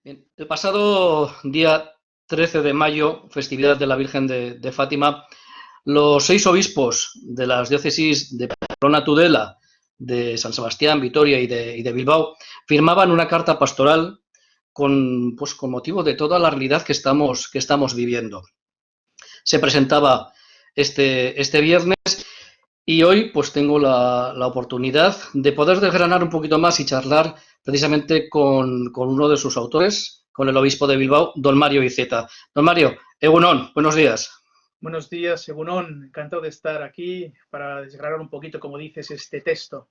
Bien, el pasado día 13 de mayo, festividad de la Virgen de Fátima, los 6 obispos de las diócesis de Pamplona, Tudela, de San Sebastián, Vitoria y de Bilbao firmaban una carta pastoral con motivo de toda la realidad que estamos viviendo. Se presentaba este viernes y hoy pues tengo la oportunidad de poder desgranar un poquito más y charlar precisamente con uno de sus autores, con el obispo de Bilbao, don Mario Iceta. Don Mario, Egunon, buenos días. Buenos días, Egunon. Encantado de estar aquí para desgranar un poquito, como dices, este texto.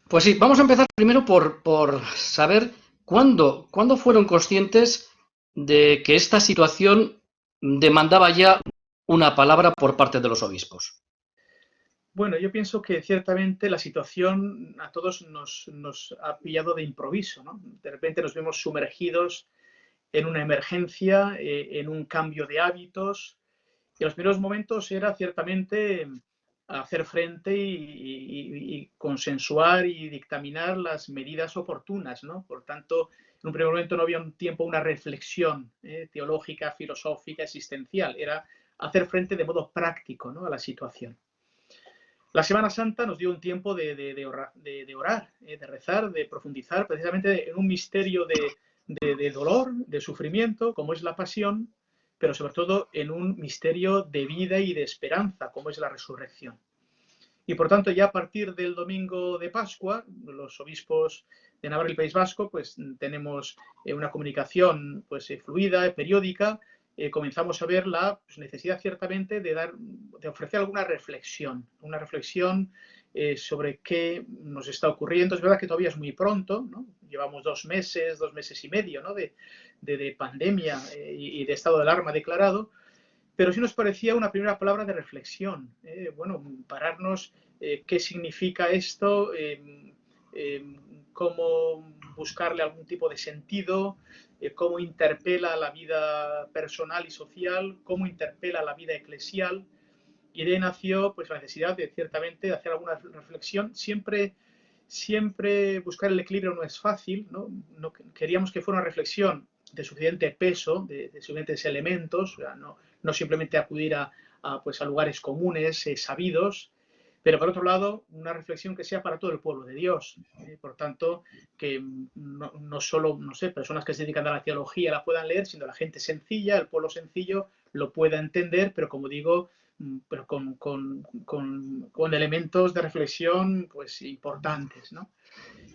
Pues sí, vamos a empezar primero por saber cuándo fueron conscientes de que esta situación demandaba ya una palabra por parte de los obispos. Bueno, yo pienso que ciertamente la situación a todos nos ha pillado de improviso, ¿no? De repente nos vemos sumergidos en una emergencia, en un cambio de hábitos. Y en los primeros momentos era ciertamente hacer frente y consensuar y dictaminar las medidas oportunas, ¿no? Por tanto, en un primer momento no había un tiempo, una reflexión teológica, filosófica, existencial. Era hacer frente de modo práctico, ¿no?, a la situación. La Semana Santa nos dio un tiempo de orar, de rezar, de profundizar precisamente en un misterio de dolor, de sufrimiento, como es la pasión, pero sobre todo en un misterio de vida y de esperanza, como es la resurrección. Y por tanto, ya a partir del domingo de Pascua, los obispos de Navarra y el País Vasco, pues tenemos una comunicación pues, fluida, periódica. Comenzamos a ver la pues, necesidad ciertamente de ofrecer alguna reflexión, una reflexión sobre qué nos está ocurriendo. Es verdad que todavía es muy pronto, ¿no? Llevamos 2 meses y medio, ¿no?, de pandemia y de estado de alarma declarado, pero sí nos parecía una primera palabra de reflexión. Bueno, pararnos, qué significa esto, cómo buscarle algún tipo de sentido, cómo interpela la vida personal y social, cómo interpela la vida eclesial. Y de ahí nació pues, la necesidad de ciertamente de hacer alguna reflexión. Siempre buscar el equilibrio no es fácil, ¿no? No queríamos que fuera una reflexión de suficiente peso, de suficientes elementos, o sea, no simplemente acudir pues, a lugares comunes, sabidos, pero por otro lado, una reflexión que sea para todo el pueblo de Dios. Por tanto, que no solo, no sé, personas que se dedican a la teología la puedan leer, sino la gente sencilla, el pueblo sencillo lo pueda entender, pero como digo, pero con elementos de reflexión pues importantes, ¿no?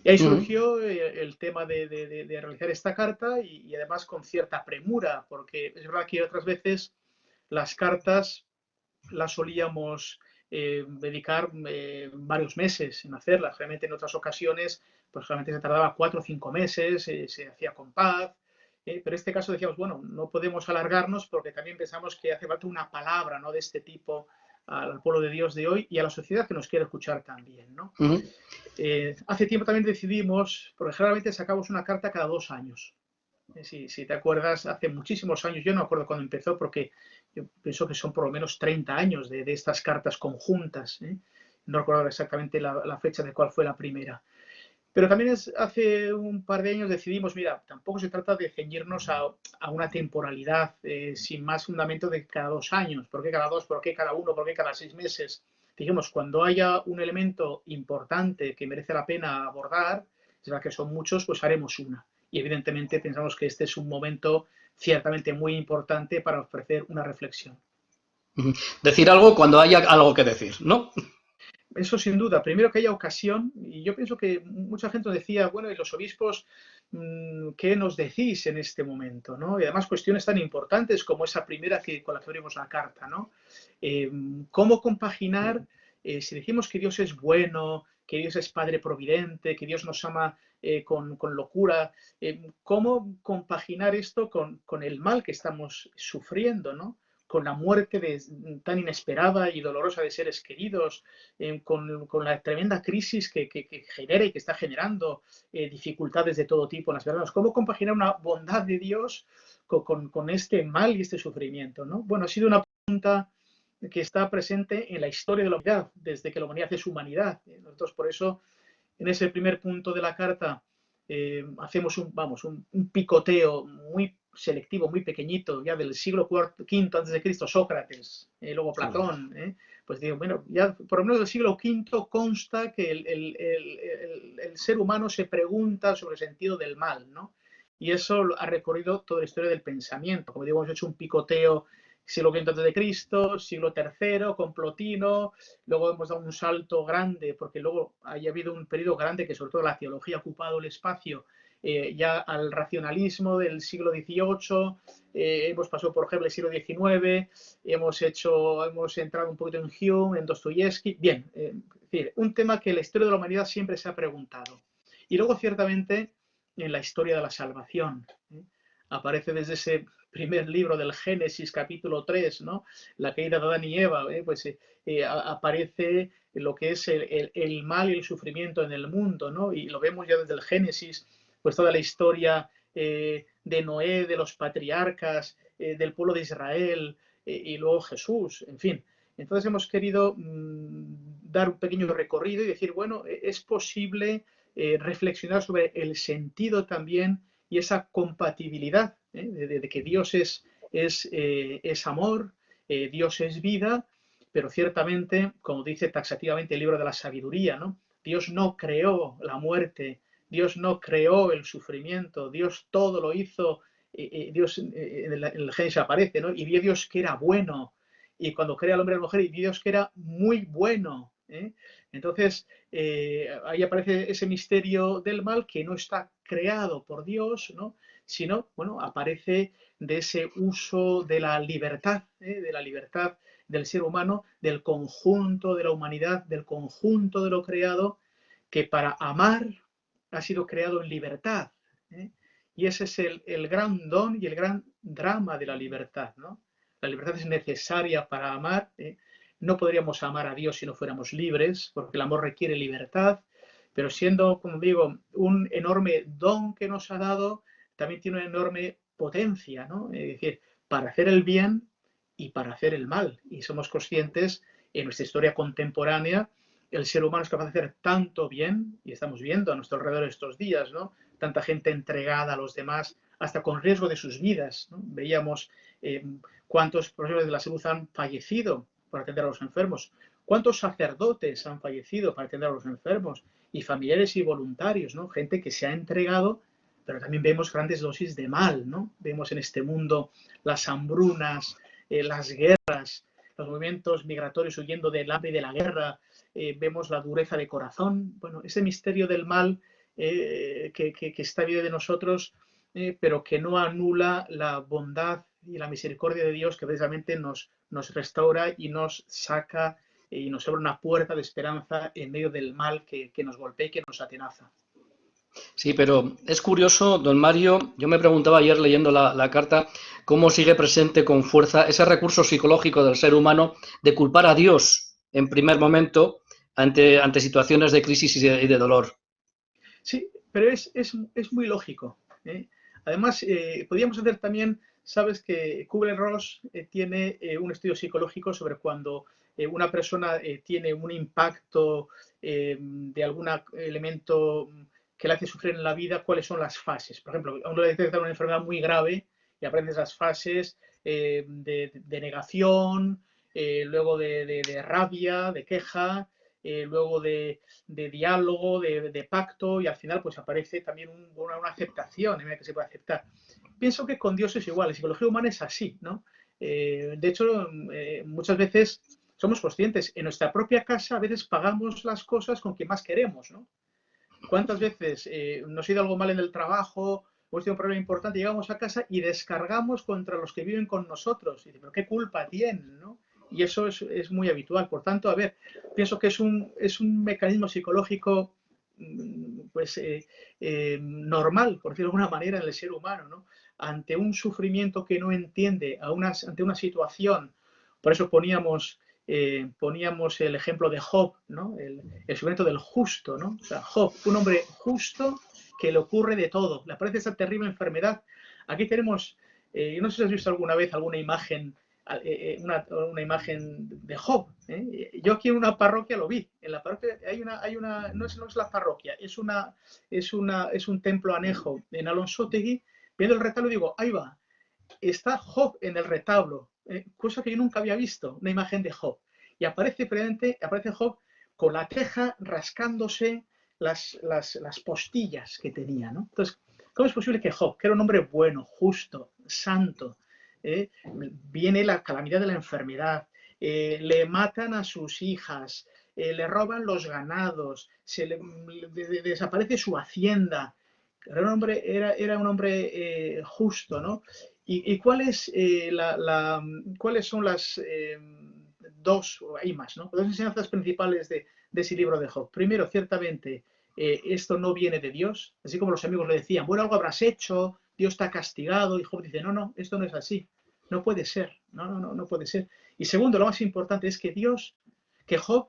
Y ahí Uh -huh. surgió el tema de realizar esta carta y además con cierta premura, porque es verdad que otras veces las cartas las solíamos dedicar varios meses en hacerlas. Realmente en otras ocasiones, pues realmente se tardaba 4 o 5 meses, se hacía con paz. Pero en este caso decíamos, bueno, no podemos alargarnos porque también pensamos que hace falta una palabra, ¿no?, de este tipo al pueblo de Dios de hoy y a la sociedad que nos quiere escuchar también, ¿no? Uh -huh. Hace tiempo también decidimos, porque generalmente sacamos una carta cada 2 años. Si te acuerdas, hace muchísimos años, yo no me acuerdo cuándo empezó, porque yo pienso que son por lo menos 30 años de estas cartas conjuntas. No recuerdo exactamente la fecha de cuál fue la primera. Pero también hace un par de años decidimos, mira, tampoco se trata de ceñirnos a una temporalidad sin más fundamento de cada 2 años. ¿Por qué cada dos? ¿Por qué cada uno? ¿Por qué cada 6 meses? Dijimos, cuando haya un elemento importante que merece la pena abordar, es verdad que son muchos, pues haremos una. Y evidentemente pensamos que este es un momento ciertamente muy importante para ofrecer una reflexión. Uh -huh. Decir algo cuando haya algo que decir, ¿no? Eso sin duda, primero que haya ocasión, y yo pienso que mucha gente decía, bueno, y los obispos, ¿qué nos decís en este momento? ¿No? Y además cuestiones tan importantes como esa primera con la que abrimos la carta, ¿no? Eh, ¿Cómo compaginar, si decimos que Dios es bueno, que Dios es Padre Providente, que Dios nos ama con locura, cómo compaginar esto con el mal que estamos sufriendo, ¿no? Con la muerte tan inesperada y dolorosa de seres queridos, con la tremenda crisis que genera y que está generando dificultades de todo tipo en las personas. ¿Cómo compaginar una bondad de Dios con este mal y este sufrimiento, ¿no? Bueno, ha sido una pregunta que está presente en la historia de la humanidad, desde que la humanidad es humanidad. Nosotros por eso, en ese primer punto de la carta, hacemos un picoteo muy selectivo, muy pequeñito, ya del siglo V antes de Cristo, Sócrates, luego Sí. Platón, pues digo, bueno, ya por lo menos del siglo V consta que el ser humano se pregunta sobre el sentido del mal, ¿no? Y eso ha recorrido toda la historia del pensamiento. Como digo, hemos hecho un picoteo siglo V antes de Cristo, siglo III, con Plotino, luego hemos dado un salto grande, porque luego haya habido un periodo grande que sobre todo la teología ha ocupado el espacio, ya al racionalismo del siglo XVIII, hemos pasado por ejemplo el siglo XIX, hemos entrado un poquito en Hume, en Dostoyevsky, bien, es decir, un tema que la historia de la humanidad siempre se ha preguntado. Y luego ciertamente en la historia de la salvación, aparece desde ese primer libro del Génesis, capítulo 3, ¿no? La caída de Adán y Eva, aparece lo que es el mal y el sufrimiento en el mundo, ¿no? Y lo vemos ya desde el Génesis, pues toda la historia de Noé, de los patriarcas, del pueblo de Israel, y luego Jesús, en fin. Entonces hemos querido dar un pequeño recorrido y decir, bueno, es posible reflexionar sobre el sentido también y esa compatibilidad de que Dios es amor, Dios es vida, pero ciertamente, como dice taxativamente el libro de la sabiduría, ¿no? Dios no creó la muerte, Dios no creó el sufrimiento, Dios todo lo hizo, Dios en el Génesis aparece, ¿no? Y vio Dios que era bueno, y cuando crea al hombre y a la mujer, y vio Dios que era muy bueno, ¿eh? Entonces, ahí aparece ese misterio del mal que no está creado por Dios, ¿no? Sino, bueno, aparece de ese uso de la libertad del ser humano, del conjunto de la humanidad, del conjunto de lo creado, que para amar ha sido creado en libertad, ¿eh? Y ese es el gran don y el gran drama de la libertad, ¿no? La libertad es necesaria para amar, ¿eh? No podríamos amar a Dios si no fuéramos libres, porque el amor requiere libertad, pero siendo, como digo, un enorme don que nos ha dado, también tiene una enorme potencia, ¿no? Es decir, para hacer el bien y para hacer el mal. Y somos conscientes en nuestra historia contemporánea, el ser humano es capaz de hacer tanto bien, y estamos viendo a nuestro alrededor estos días, ¿no? Tanta gente entregada a los demás, hasta con riesgo de sus vidas, ¿no? Veíamos cuántos profesionales de la salud han fallecido por atender a los enfermos, cuántos sacerdotes han fallecido para atender a los enfermos, y familiares y voluntarios, ¿no? Gente que se ha entregado, pero también vemos grandes dosis de mal, ¿no? Vemos en este mundo las hambrunas, las guerras, los movimientos migratorios huyendo del hambre y de la guerra, vemos la dureza de corazón, bueno, ese misterio del mal que está vivo de nosotros, pero que no anula la bondad y la misericordia de Dios que precisamente nos restaura y nos saca y nos abre una puerta de esperanza en medio del mal que nos golpea y que nos atenaza. Sí, pero es curioso, don Mario, yo me preguntaba ayer leyendo la carta, cómo sigue presente con fuerza ese recurso psicológico del ser humano de culpar a Dios en primer momento ante situaciones de crisis y de dolor. Sí, pero es muy lógico, ¿eh? Además, podríamos hacer también, sabes que Kubler-Ross tiene un estudio psicológico sobre cuando una persona tiene un impacto de algún elemento que le hace sufrir en la vida, cuáles son las fases. Por ejemplo, a uno le detectan una enfermedad muy grave y aprendes las fases de negación, luego de rabia, de queja, luego de diálogo, de pacto, y al final pues aparece también una aceptación en la que se puede aceptar. Pienso que con Dios es igual, la psicología humana es así, ¿no? De hecho, muchas veces somos conscientes, en nuestra propia casa a veces pagamos las cosas con quien más queremos, ¿no? ¿Cuántas veces nos ha ido algo mal en el trabajo, hemos tenido un problema importante, llegamos a casa y descargamos contra los que viven con nosotros? Y dice, pero ¿qué culpa tienen, no? Y eso es muy habitual. Por tanto, a ver, pienso que es un mecanismo psicológico pues normal, por decirlo de alguna manera, en el ser humano, ¿no? Ante un sufrimiento que no entiende, ante una situación, por eso poníamos el ejemplo de Job, ¿no? El sufrimiento del justo, ¿no? O sea, Job, un hombre justo que le ocurre de todo, le aparece esa terrible enfermedad. Aquí tenemos, no sé si has visto alguna vez alguna imagen una imagen de Job. Yo aquí en una parroquia lo vi. En la parroquia no es la parroquia, es un templo anejo en Alonsotegui. Viendo el retablo digo, ahí va, está Job en el retablo, cosa que yo nunca había visto, una imagen de Job. Y aparece Job con la queja rascándose las postillas que tenía, ¿no? Entonces, ¿cómo es posible que Job, que era un hombre bueno, justo, santo, viene la calamidad de la enfermedad, le matan a sus hijas, le roban los ganados, desaparece su hacienda? Era un hombre justo, ¿no? ¿Y cuáles son las dos, o hay más, ¿no? Dos enseñanzas principales de ese libro de Job? Primero, ciertamente, esto no viene de Dios, así como los amigos le decían, bueno, algo habrás hecho, Dios te ha castigado, y Job dice, no, no, esto no es así, no puede ser, no puede ser. Y segundo, lo más importante es que Job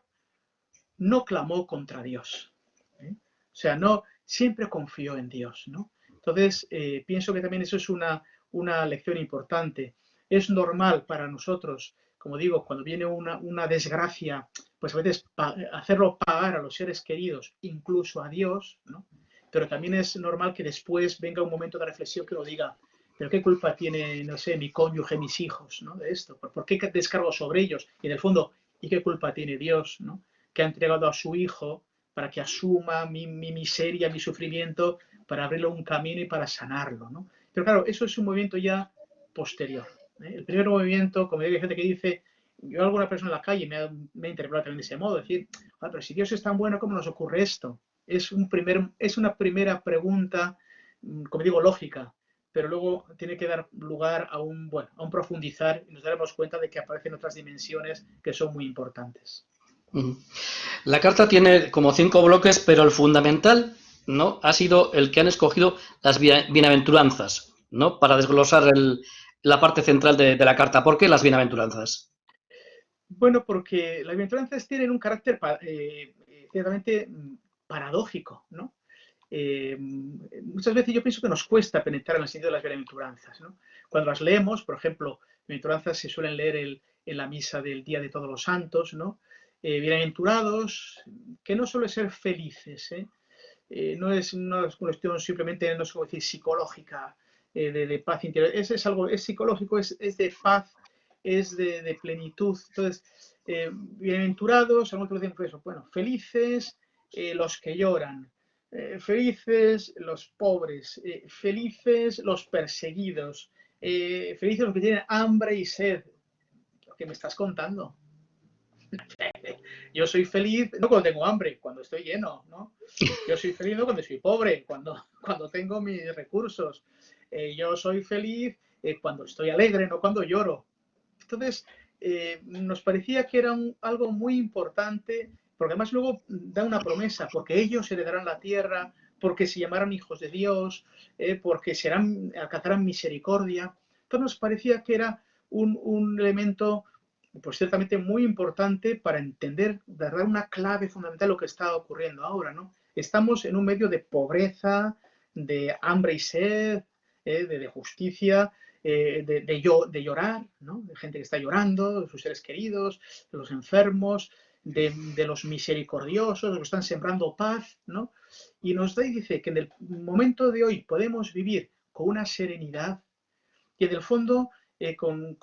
no clamó contra Dios, ¿eh? O sea, no, siempre confió en Dios, ¿no? Entonces, pienso que también eso es una lección importante. Es normal para nosotros, como digo, cuando viene una desgracia, pues a veces hacerlo pagar a los seres queridos, incluso a Dios, ¿no? Pero también es normal que después venga un momento de reflexión que lo diga, pero ¿qué culpa tiene, no sé, mi cónyuge, mis hijos, ¿no? De esto? ¿Por qué descargo sobre ellos? Y en el fondo, ¿y qué culpa tiene Dios, ¿no? Que ha entregado a su hijo para que asuma mi miseria, mi sufrimiento, para abrirle un camino y para sanarlo, ¿no? Pero claro, eso es un movimiento ya posterior, ¿eh? El primer movimiento, como hay gente que dice, yo alguna persona en la calle me ha interpelado también de ese modo, decir, ah, pero si Dios es tan bueno, ¿cómo nos ocurre esto? Es una primera pregunta, como digo, lógica, pero luego tiene que dar lugar a un profundizar y nos daremos cuenta de que aparecen otras dimensiones que son muy importantes. La carta tiene como 5 bloques, pero el fundamental, ¿no?, ha sido el que han escogido las bienaventuranzas, ¿no?, para desglosar la parte central de la carta. ¿Por qué las bienaventuranzas? Bueno, porque las bienaventuranzas tienen un carácter ciertamente paradójico, ¿no? Muchas veces yo pienso que nos cuesta penetrar en el sentido de las bienaventuranzas, ¿no? Cuando las leemos, por ejemplo, bienaventuranzas se suelen leer en la misa del Día de Todos los Santos, ¿no? Bienaventurados, que no suele ser felices, ¿eh? No es una cuestión simplemente, no es como decir, psicológica, de paz interior. Es algo, es psicológico, es de paz, es de plenitud. Entonces, bienaventurados, algunos dicen pues eso, bueno, felices los que lloran, felices los pobres, felices los perseguidos, felices los que tienen hambre y sed. ¿Qué me estás contando? Yo soy feliz no cuando tengo hambre, cuando estoy lleno, ¿no? Yo soy feliz no cuando soy pobre, cuando tengo mis recursos. Yo soy feliz cuando estoy alegre, no cuando lloro. Entonces, nos parecía que era algo muy importante, porque además luego da una promesa, porque ellos heredarán la tierra, porque se llamarán hijos de Dios, porque alcanzarán misericordia. Entonces nos parecía que era un elemento pues ciertamente muy importante para entender, de dar una clave fundamental de lo que está ocurriendo ahora, ¿no? Estamos en un medio de pobreza, de hambre y sed, de justicia, de llorar, ¿no? De gente que está llorando, de sus seres queridos, de los enfermos, de los misericordiosos, los que están sembrando paz, ¿no? Y nos dice que en el momento de hoy podemos vivir con una serenidad y en el fondo con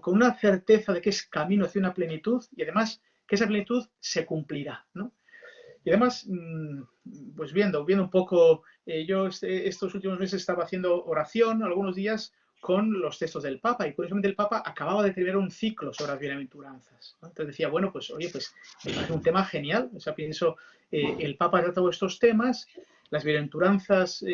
una certeza de que es camino hacia una plenitud y además que esa plenitud se cumplirá, ¿no? Y además, pues viendo un poco, yo estos últimos meses estaba haciendo oración algunos días con los textos del Papa y curiosamente el Papa acababa de terminar un ciclo sobre las bienaventuranzas, ¿no? Entonces decía, bueno, pues oye, pues me parece un tema genial, o sea, pienso, el Papa ha tratado estos temas, las bienaventuranzas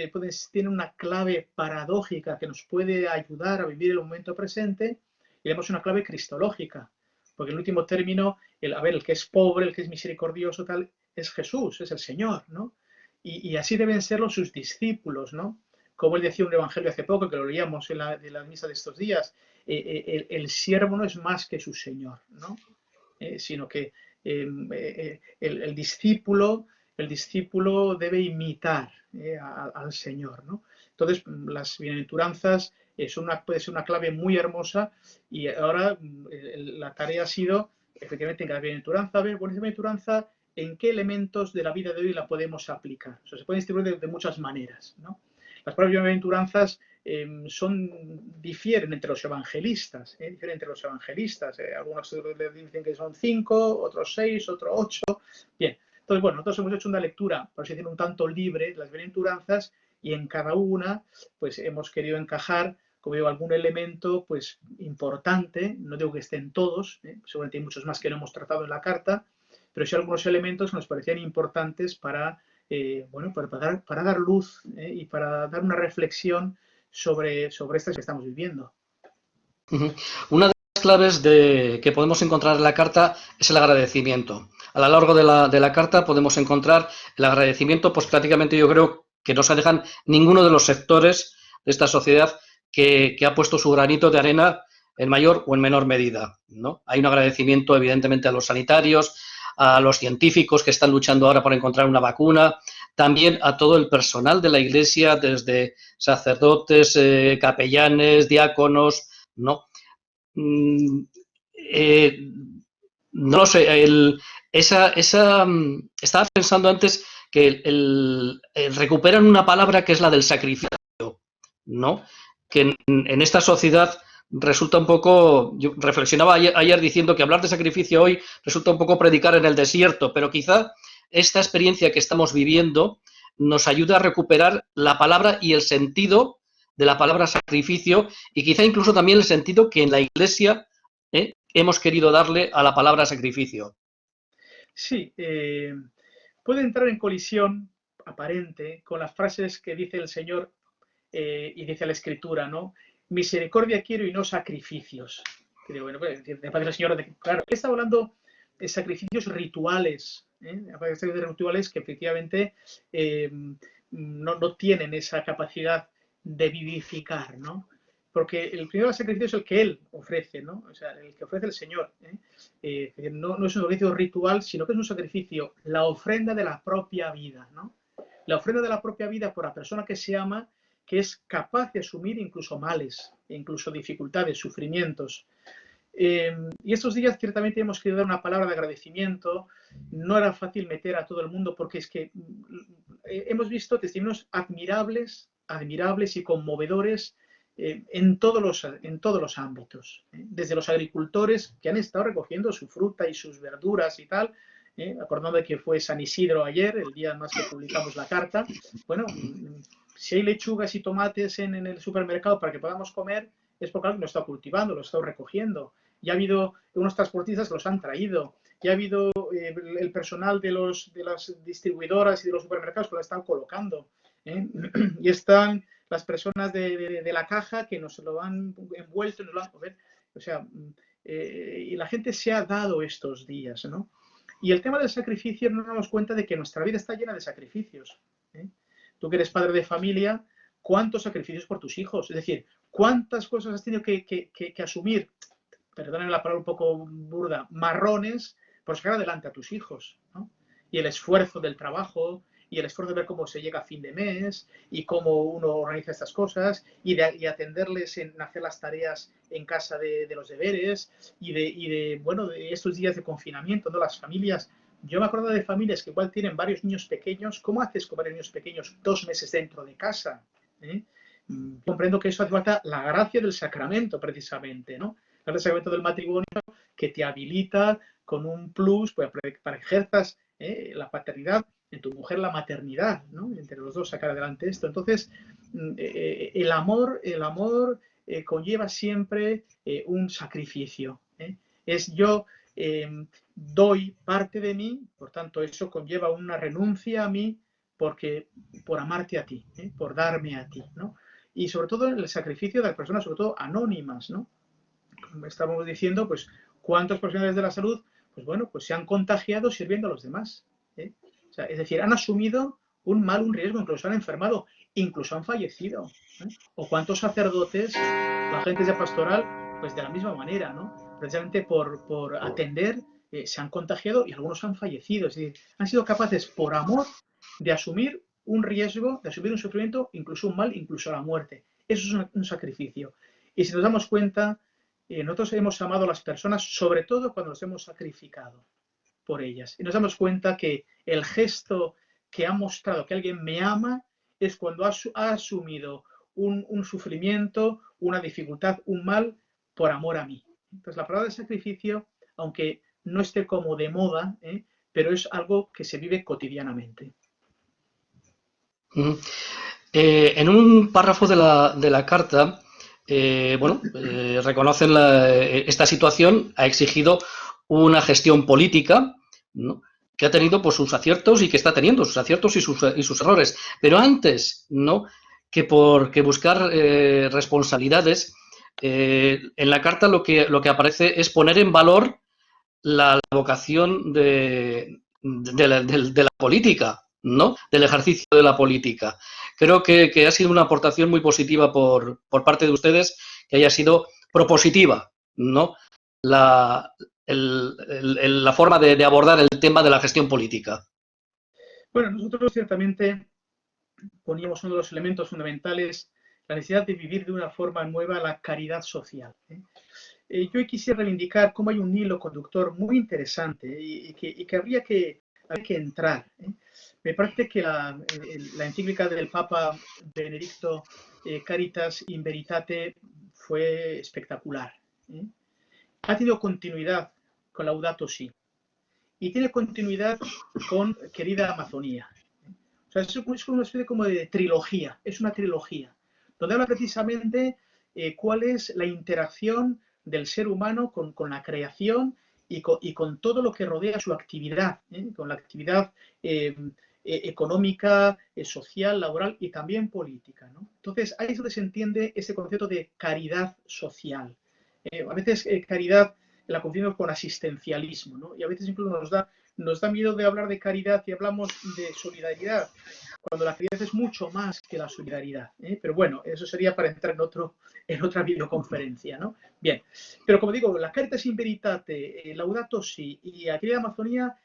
tienen una clave paradójica que nos puede ayudar a vivir el momento presente y además una clave cristológica, porque en último término, el que es pobre, el que es misericordioso, tal, es Jesús, es el Señor, ¿no? Y así deben serlo sus discípulos, ¿no? Como él decía en un evangelio hace poco, que lo leíamos en la misa de estos días, el siervo no es más que su Señor, ¿no? Sino que el discípulo debe imitar al Señor, ¿no? Entonces, las bienaventuranzas puede ser una clave muy hermosa y ahora la tarea ha sido, efectivamente, en cada bienaventuranza, a ver, bueno, esa bienaventuranza, ¿en qué elementos de la vida de hoy la podemos aplicar? O sea, se puede distribuir de muchas maneras, ¿no? Las propias bienaventuranzas difieren entre los evangelistas, algunos dicen que son 5, otros 6, otros 8. Bien, entonces, bueno, nosotros hemos hecho una lectura, por así decirlo, un tanto libre de las bienaventuranzas y en cada una, pues hemos querido encajar, como digo, algún elemento, pues importante, no digo que estén todos, seguramente hay muchos más que no hemos tratado en la carta, pero sí algunos elementos que nos parecían importantes para, bueno, para dar luz y para dar una reflexión sobre esto que estamos viviendo. Una de las claves que podemos encontrar en la carta es el agradecimiento. A lo largo de la carta podemos encontrar el agradecimiento, pues prácticamente yo creo que no se dejan ninguno de los sectores de esta sociedad que ha puesto su granito de arena en mayor o en menor medida, ¿no? Hay un agradecimiento evidentemente a los sanitarios, a los científicos que están luchando ahora por encontrar una vacuna, también a todo el personal de la Iglesia, desde sacerdotes, capellanes, diáconos, ¿no? No lo sé, estaba pensando antes que recuperan una palabra que es la del sacrificio, ¿no? Que en esta sociedad resulta un poco, yo reflexionaba ayer diciendo que hablar de sacrificio hoy resulta un poco predicar en el desierto, pero quizá esta experiencia que estamos viviendo nos ayuda a recuperar la palabra y el sentido de la palabra sacrificio y quizá incluso también el sentido que en la Iglesia hemos querido darle a la palabra sacrificio. Sí, puede entrar en colisión aparente con las frases que dice el Señor y dice la Escritura, ¿no? Misericordia quiero y no sacrificios. Que digo, bueno, pues, el Señor, claro, está hablando de sacrificios rituales, rituales que efectivamente no tienen esa capacidad de vivificar, ¿no? Porque el primer sacrificio es el que Él ofrece, ¿no? O sea, el que ofrece el Señor. No es un sacrificio ritual, sino que es un sacrificio, la ofrenda de la propia vida, ¿no? La ofrenda de la propia vida por la persona que se ama, que es capaz de asumir incluso males, incluso dificultades, sufrimientos. Y estos días ciertamente hemos querido dar una palabra de agradecimiento. No era fácil meter a todo el mundo porque es que hemos visto testimonios admirables y conmovedores en todos los ámbitos. Desde los agricultores que han estado recogiendo su fruta y sus verduras y tal, acordando de que fue San Isidro ayer, el día más que publicamos la carta. Bueno, si hay lechugas y tomates en el supermercado para que podamos comer, es porque alguien lo está cultivando, lo está recogiendo. Y ha habido unos transportistas que los han traído. Y ha habido el personal de las distribuidoras y de los supermercados que lo están colocando. Y están las personas de la caja que nos lo han envuelto, nos lo han... O sea, y la gente se ha dado estos días, ¿no? Y el tema del sacrificio, nos damos cuenta de que nuestra vida está llena de sacrificios. Tú que eres padre de familia, ¿cuántos sacrificios por tus hijos? Es decir, ¿cuántas cosas has tenido que asumir? Perdonen la palabra un poco burda, marrones, por sacar adelante a tus hijos, ¿no? Y el esfuerzo del trabajo, y el esfuerzo de ver cómo se llega a fin de mes, y cómo uno organiza estas cosas, y atenderles en hacer las tareas en casa de los deberes, y de estos días de confinamiento, ¿no? Las familias, yo me acuerdo de familias que igual tienen varios niños pequeños. ¿Cómo haces con varios niños pequeños 2 meses dentro de casa? Comprendo que eso hace falta la gracia del sacramento, precisamente, ¿no? El sacramento del matrimonio que te habilita con un plus para que ejerzas la paternidad, en tu mujer la maternidad, ¿no? Entre los dos sacar adelante esto. Entonces, el amor conlleva siempre un sacrificio. Es yo doy parte de mí, por tanto, eso conlleva una renuncia a mí por amarte a ti, por darme a ti, ¿no? Y sobre todo el sacrificio de las personas, sobre todo anónimas, ¿no? Como estábamos diciendo, pues, ¿cuántos profesionales de la salud, pues bueno, pues se han contagiado sirviendo a los demás? O sea, es decir, han asumido un riesgo, incluso han enfermado, incluso han fallecido. O cuántos sacerdotes, agentes de pastoral, pues de la misma manera, ¿no? Precisamente por atender, se han contagiado y algunos han fallecido. Es decir, han sido capaces, por amor, de asumir un riesgo, de asumir un sufrimiento, incluso un mal, incluso la muerte. Eso es un sacrificio. Y si nos damos cuenta, nosotros hemos amado a las personas, sobre todo cuando nos hemos sacrificado por ellas. Y nos damos cuenta que el gesto que ha mostrado que alguien me ama es cuando ha asumido un sufrimiento, una dificultad, un mal, por amor a mí. Entonces, la palabra de sacrificio, aunque no esté como de moda, pero es algo que se vive cotidianamente. En un párrafo de la carta, reconocen esta situación, ha exigido una gestión política, ¿no?, que ha tenido pues, sus aciertos y que está teniendo sus aciertos y sus errores. Pero antes, ¿no?, que buscar responsabilidades, en la carta lo que aparece es poner en valor la vocación de la política, ¿no?, del ejercicio de la política. Creo que ha sido una aportación muy positiva por parte de ustedes, que haya sido propositiva, ¿no?, la forma de abordar el tema de la gestión política. Bueno, nosotros ciertamente poníamos uno de los elementos fundamentales, la necesidad de vivir de una forma nueva la caridad social. Yo quisiera reivindicar cómo hay un hilo conductor muy interesante y que habría que entrar. Me parece que la encíclica del Papa Benedicto, Caritas in Veritate, fue espectacular. Ha tenido continuidad con Laudato Si y tiene continuidad con Querida Amazonía. O sea, es una especie como de trilogía, es una trilogía, donde habla precisamente cuál es la interacción del ser humano con la creación y con todo lo que rodea su actividad, con la actividad económica, social, laboral y también política, ¿no? Entonces, ahí es donde se entiende ese concepto de caridad social. A veces caridad la confundimos con asistencialismo, ¿no? Y a veces incluso nos da miedo de hablar de caridad y hablamos de solidaridad, cuando la caridad es mucho más que la solidaridad. Pero bueno, eso sería para entrar en otra videoconferencia, ¿no? Bien, pero como digo, la Caritas in Veritate, Laudato Si y Querida Amazonía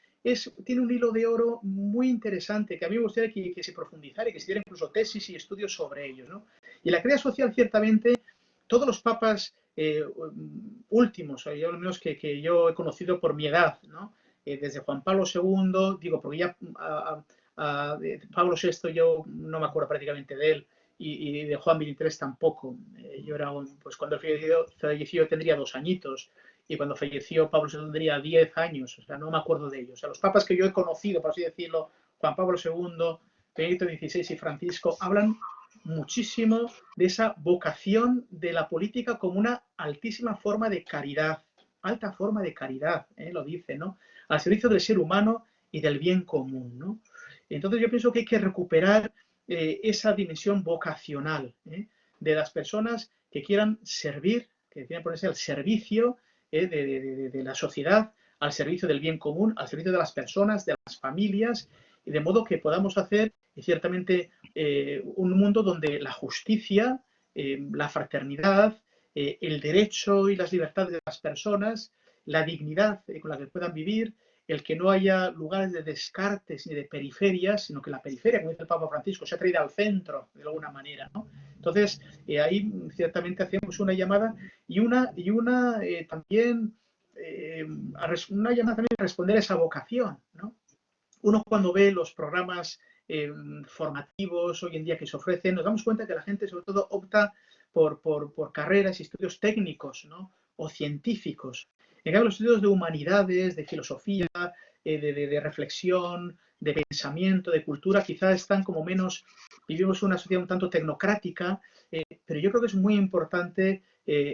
tiene un hilo de oro muy interesante que a mí me gustaría que se profundizara y que se diera incluso tesis y estudios sobre ellos, ¿no? Y la caridad social, ciertamente, todos los papas últimos, yo al menos que yo he conocido por mi edad, ¿no? Desde Juan Pablo II, digo, porque ya Pablo VI yo no me acuerdo prácticamente de él, y de Juan XXIII tampoco. Yo era, pues cuando él falleció tendría 2 añitos, y cuando falleció Pablo VI tendría 10 años, o sea, no me acuerdo de ellos. O sea, los papas que yo he conocido, por así decirlo, Juan Pablo II, Benedicto XVI y Francisco, hablan muchísimo de esa vocación de la política como una altísima forma de caridad, alta forma de caridad, lo dice, ¿no? Al servicio del ser humano y del bien común, ¿no? Entonces yo pienso que hay que recuperar esa dimensión vocacional de las personas que quieran servir, que quieran ponerse al servicio de la sociedad, al servicio del bien común, al servicio de las personas, de las familias, y de modo que podamos hacer ciertamente un mundo donde la justicia, la fraternidad, el derecho y las libertades de las personas, la dignidad con la que puedan vivir, el que no haya lugares de descartes ni de periferias, sino que la periferia, como dice el Papa Francisco, se ha traído al centro de alguna manera, ¿no? Entonces, ahí ciertamente hacemos una llamada y una también una llamada también a responder a esa vocación, ¿no? Uno cuando ve los programas formativos hoy en día que se ofrecen, nos damos cuenta que la gente sobre todo opta por carreras y estudios técnicos, ¿no?, o científicos. En cambio, los estudios de humanidades, de filosofía, de reflexión, de pensamiento, de cultura, quizás están como menos, vivimos una sociedad un tanto tecnocrática, pero yo creo que es muy importante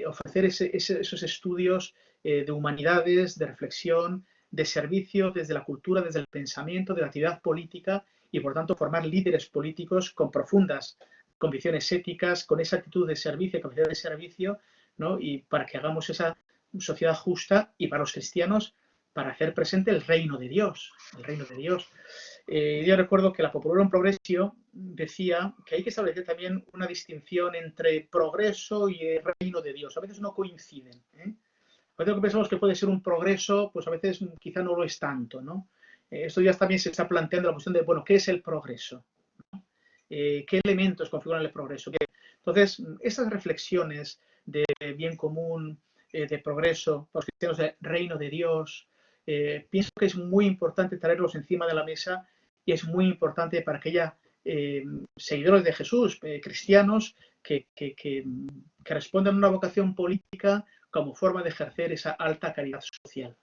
ofrecer esos estudios de humanidades, de reflexión, de servicio desde la cultura, desde el pensamiento, de la actividad política y, por tanto, formar líderes políticos con profundas convicciones éticas, con esa actitud de servicio, capacidad de servicio, ¿no? Y para que hagamos esa sociedad justa y para los cristianos, para hacer presente el reino de Dios, el reino de Dios. Yo recuerdo que la Populorum Progressio decía que hay que establecer también una distinción entre progreso y el reino de Dios. A veces no coinciden, a veces lo que pensamos que puede ser un progreso, pues a veces quizá no lo es tanto, ¿no? Esto ya también se está planteando la cuestión de, bueno, ¿qué es el progreso? qué elementos configuran el progreso. Entonces, estas reflexiones de bien común, de progreso, para los cristianos del reino de Dios, pienso que es muy importante traerlos encima de la mesa y es muy importante para que haya seguidores de Jesús, cristianos, que respondan a una vocación política como forma de ejercer esa alta caridad social.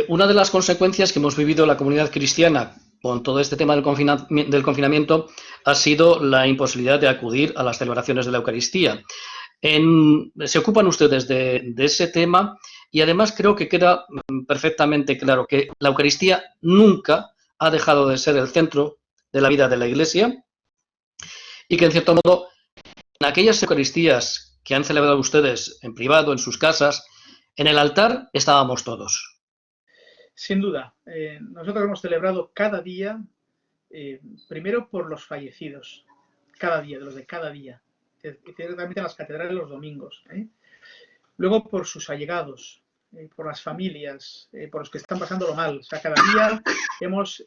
Una de las consecuencias que hemos vivido la comunidad cristiana con todo este tema del confinamiento ha sido la imposibilidad de acudir a las celebraciones de la Eucaristía. Se ocupan ustedes de ese tema y además creo que queda perfectamente claro que la Eucaristía nunca ha dejado de ser el centro de la vida de la Iglesia y que en cierto modo en aquellas Eucaristías que han celebrado ustedes en privado, en sus casas, en el altar estábamos todos. Sin duda, nosotros hemos celebrado cada día, primero por los fallecidos, cada día, de los de cada día, ciertamente en las catedrales los domingos, luego por sus allegados, por las familias, por los que están pasándolo mal. O sea, cada día hemos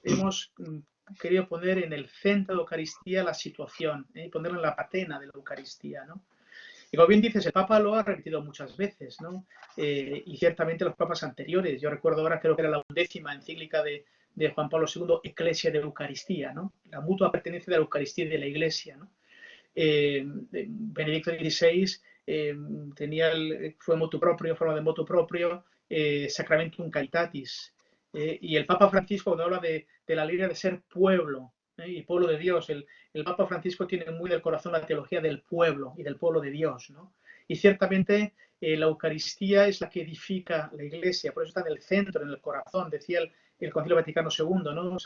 querido poner en el centro de la Eucaristía la situación, ponerlo en la patena de la Eucaristía, ¿no? Y como bien dices, el Papa lo ha repetido muchas veces, ¿no? Y ciertamente los papas anteriores. Yo recuerdo ahora, creo que era la 11ª encíclica de Juan Pablo II, Ecclesia de Eucaristía, ¿no? La mutua pertenencia de la Eucaristía y de la Iglesia, ¿no? Benedicto XVI fue motu proprio, forma de motu propio, Sacramentum Caritatis. Y el Papa Francisco, cuando habla de la línea de ser pueblo, y pueblo de Dios, el Papa Francisco tiene muy del corazón la teología del pueblo y del pueblo de Dios, ¿no? Y ciertamente la Eucaristía es la que edifica la Iglesia, por eso está en el centro, en el corazón, decía el Concilio Vaticano II, ¿no?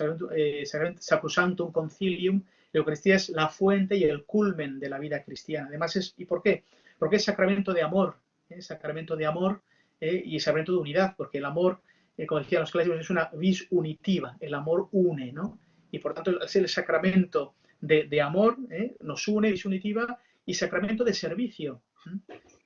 Sacrosanctum Concilium. La Eucaristía es la fuente y el culmen de la vida cristiana. Además, ¿y por qué? Porque es sacramento de amor, sacramento de amor y sacramento de unidad, porque el amor, como decían los clásicos, es una vis unitiva, el amor une, ¿no? Y por tanto es el sacramento de amor, nos une, vis unitiva, y sacramento de servicio.